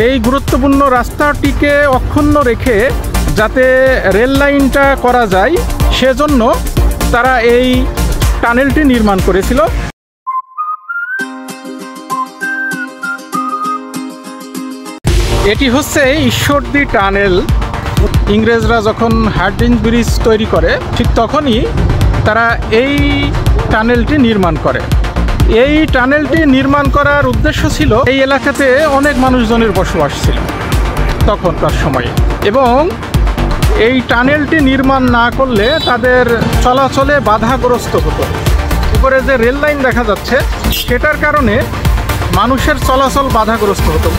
এই গুরুত্বপূর্ণ রাস্তাটিকে অক্ষুণ্ণ রেখে যাতে রেল লাইনটা করা যায় সেজন্য তারা এই টানেলটি নির্মাণ করেছিল। এটি হচ্ছে ঈশ্বরদী টানেল। ইংরেজরা যখন হার্ডিঞ্জ ব্রিজ তৈরি করে ঠিক তখনই তারা এই টানেলটি নির্মাণ করে। এই টানেলটি নির্মাণ করার উদ্দেশ্য ছিল এই এলাকাতে অনেক মানুষজনের বসবাস ছিল তখনকার সময়ে, এবং এই টানেলটি নির্মাণ না করলে তাদের চলাচলে বাধাগ্রস্ত হতো। উপরে যে রেল লাইন দেখা যাচ্ছে সেটার কারণে মানুষের চলাচল বাধাগ্রস্ত হতো।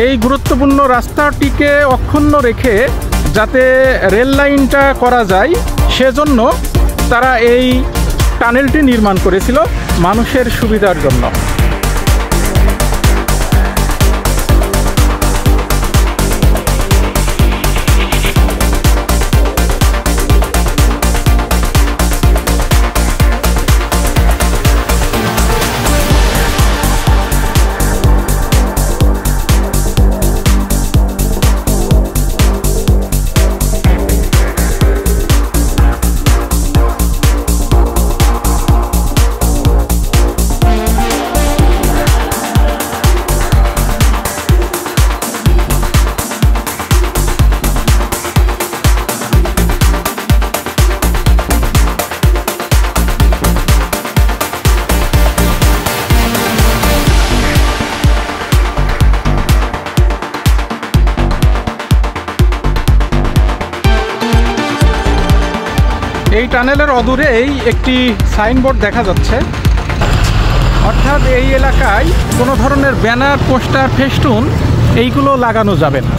এই গুরুত্বপূর্ণ রাস্তাটিকে অক্ষুণ্ণ রেখে যাতে রেল লাইনটা করা যায় সেজন্য তারা এই টানেলটি নির্মাণ করেছিল মানুষের সুবিধার জন্য। এই টানেলের অদূরেই একটি সাইনবোর্ড দেখা যাচ্ছে, অর্থাৎ এই এলাকায় কোনো ধরনের ব্যানার, পোস্টার, ফেস্টুন এইগুলো লাগানো যাবে না।